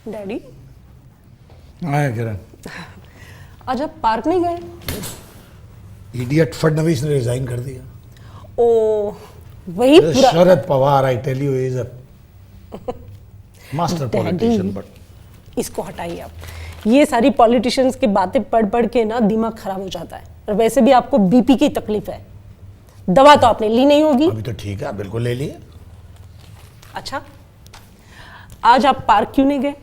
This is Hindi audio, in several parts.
डैडी आया किरण। आज आप पार्क नहीं गए? इडियट फडणवीस ने रिजाइन कर दिया। ओ वही पूरा Sharad Pawar, I tell you, is a master politician. But इसको हटाइए आप। ये सारी पॉलिटिशियंस की बातें पढ़ पढ़ के ना दिमाग खराब हो जाता है। और वैसे भी आपको बीपी की तकलीफ है, दवा तो आपने ली नहीं होगी। अभी तो ठीक है, बिल्कुल ले लिए। अच्छा, आज आप पार्क क्यों नहीं गए?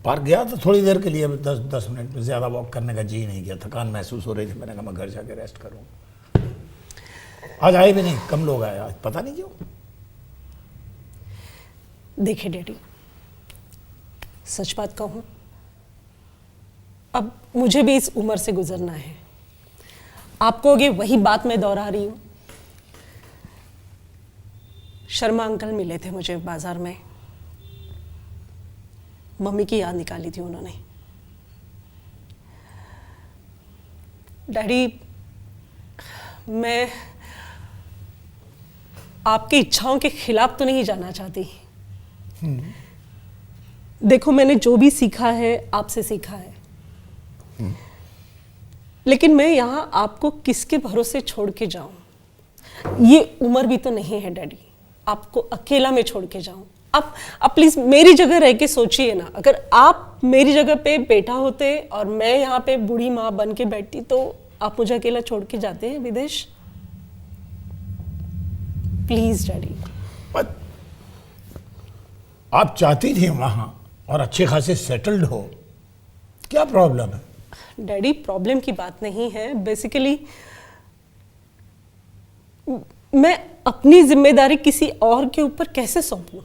पार्क गया तो थोड़ी देर के लिए, 10 मिनट में, ज्यादा वॉक करने का जी नहीं किया, थकान महसूस हो रही थी। मैंने कहा मैं घर जाके रेस्ट करूँ। आज आए भी नहीं, कम लोग आए आज, पता नहीं क्यों। देखिए डैडी, सच बात कहूं, अब मुझे भी इस उम्र से गुजरना है। आपको ये वही बात मैं दोहरा रही हूं। शर्मा अंकल मिले थे मुझे बाजार में, मम्मी की याद निकाली थी उन्होंने। डैडी, मैं आपकी इच्छाओं के खिलाफ तो नहीं जाना चाहती। देखो, मैंने जो भी सीखा है आपसे सीखा है, लेकिन मैं यहां आपको किसके भरोसे छोड़ के जाऊं? ये उम्र भी तो नहीं है डैडी, आपको अकेला में छोड़ के जाऊं। आप प्लीज मेरी जगह रह के सोचिए ना। अगर आप मेरी जगह पे बेटा होते और मैं यहाँ पे बूढ़ी माँ बन के बैठती, तो आप मुझे अकेला छोड़ के जाते हैं विदेश? Please daddy. आप चाहती थी वहां और अच्छे खासे सेटल्ड हो, क्या प्रॉब्लम है? डैडी, प्रॉब्लम की बात नहीं है। बेसिकली मैं अपनी जिम्मेदारी किसी और के ऊपर कैसे सौंपूं?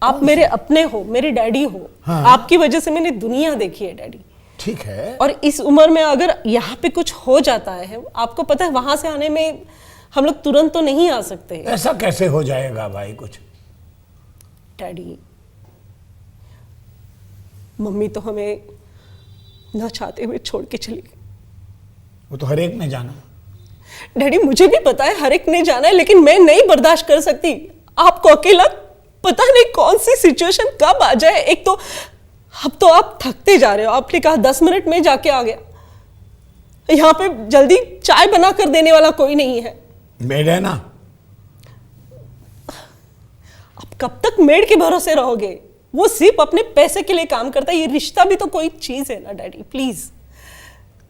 आप मेरे अपने हो, मेरे डैडी हो। हाँ। आपकी वजह से मैंने दुनिया देखी है डैडी। ठीक है। और इस उम्र में अगर यहाँ पे कुछ हो जाता है, आपको पता है वहां से आने में हम लोग तुरंत तो नहीं आ सकते। ऐसा कैसे हो जाएगा भाई कुछ? डैडी, मम्मी तो हमें न चाहते हुए छोड़ के चली गई। वो तो हर एक ने जाना। डैडी, मुझे भी पता है हर एक ने जाना है, लेकिन मैं नहीं बर्दाश्त कर सकती आपको अकेला। पता नहीं कौन सी सिचुएशन कब आ जाए। एक तो अब तो आप थकते जा रहे हो। आपने कहा 10 मिनट में जाके आ गया। यहाँ पे जल्दी चाय बना कर देने वाला कोई नहीं है। मेड है ना। आप कब तक मेड के भरोसे रहोगे? वो सिर्फ अपने पैसे के लिए काम करता है। ये रिश्ता भी तो कोई चीज है ना डैडी, प्लीज।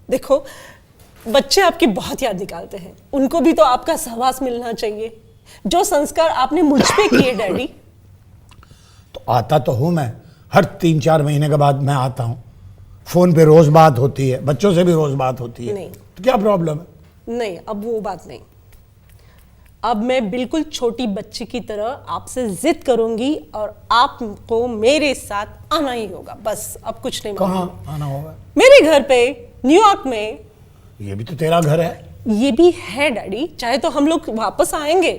देखो, बच्चे आपकी बहुत याद निकालते हैं, उनको भी तो आपका सहवास मिलना चाहिए। जो संस्कार आपने मुझ पे किए डैडी। तो आता तो हूं मैं, हर 3-4 महीने के बाद मैं आता हूं। फोन पे रोज बात होती है, बच्चों से भी रोज बात होती है। नहीं। तो क्या प्रॉब्लम है? नहीं, अब वो बात नहीं। अब मैं बिल्कुल छोटी बच्ची की तरह आपसे जिद करूंगी और आपको मेरे साथ आना ही होगा। बस, अब कुछ नहीं। कहाँ आना होगा? मेरे घर पे, न्यूयॉर्क में। ये भी तो तेरा घर है। ये भी है डैडी, चाहे तो हम लोग वापस आएंगे,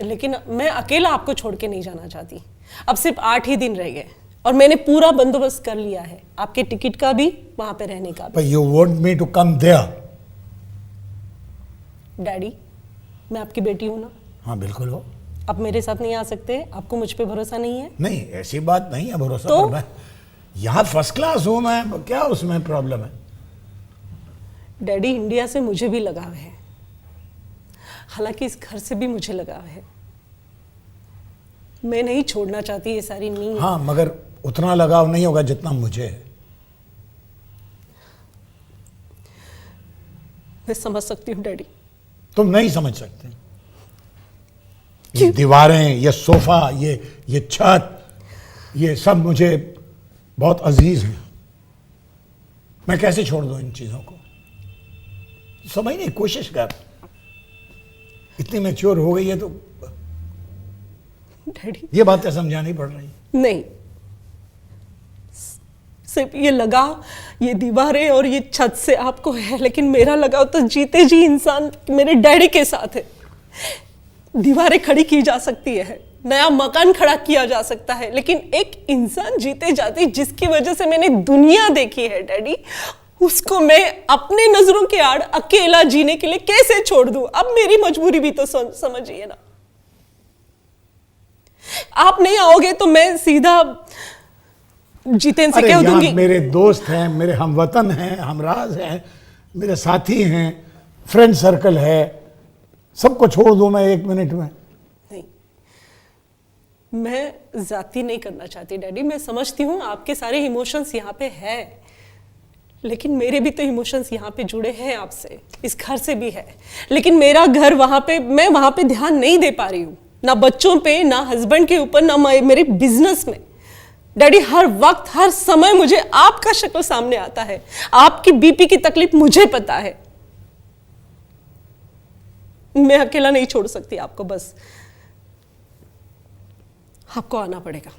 लेकिन मैं अकेला आपको छोड़ के नहीं जाना चाहती। अब सिर्फ 8 ही दिन रह गए और मैंने पूरा बंदोबस्त कर लिया है, आपके टिकट का भी, वहां पे रहने का भी। But you want me to come there? Daddy, मैं आपकी बेटी हूं ना। हाँ बिल्कुल हो। आप मेरे साथ नहीं आ सकते? आपको मुझ पे भरोसा नहीं है? नहीं, ऐसी बात नहीं है भरोसा। तो? पर मैं यहाँ फर्स्ट क्लास हूँ मैं, क्या उसमें प्रॉब्लम है? डैडी, इंडिया से मुझे भी लगाव है, हालांकि इस घर से भी मुझे लगाव है। मैं नहीं छोड़ना चाहती ये सारी नींद। हाँ, मगर उतना लगाव नहीं होगा जितना मुझे है। मैं समझ सकती हूँ डैडी। तुम नहीं समझ सकते। ये दीवारें, ये सोफा, ये छत, ये सब मुझे बहुत अजीज है। मैं कैसे छोड़ दूं इन चीजों को? समझने की कोशिश कर। इतनी मैच्योर हो गई है तो डैडी, ये बातें समझानी पड़ रही। नहीं, सिर्फ ये लगाव, ये दीवारें और ये छत से आपको है, लेकिन मेरा लगाव तो जीते जी इंसान मेरे डैडी के साथ है। दीवारें खड़ी की जा सकती है, नया मकान खड़ा किया जा सकता है, लेकिन एक इंसान जीते जाते जिसकी वजह से मैंने दुनिया देखी है डैडी, उसको मैं अपने नजरों के आड़ अकेला जीने के लिए कैसे छोड़ दूं? अब मेरी मजबूरी भी तो समझिए ना। आप नहीं आओगे तो मैं सीधा जितेंद्र से अरे कह यहाँ दूंगी। मेरे दोस्त हैं, मेरे हमवतन हैं, हमराज हैं, मेरे साथी हैं, फ्रेंड सर्कल है, सबको छोड़ दूं मैं 1 मिनट में? नहीं, मैं जाती नहीं करना चाहती डैडी। मैं समझती हूँ आपके सारे इमोशंस यहाँ पे है, लेकिन मेरे भी तो इमोशंस यहाँ पे जुड़े हैं आपसे, इस घर से भी है। लेकिन मेरा घर वहाँ पे, मैं वहाँ पे ध्यान नहीं दे पा रही हूँ, ना बच्चों पे, ना हस्बैंड के ऊपर, ना मेरे बिजनेस में। डैडी हर वक्त हर समय मुझे आपका शक्ल सामने आता है, आपकी बीपी की तकलीफ मुझे पता है। मैं अकेला नहीं छोड़ सकती आपको, बस आपको आना पड़ेगा।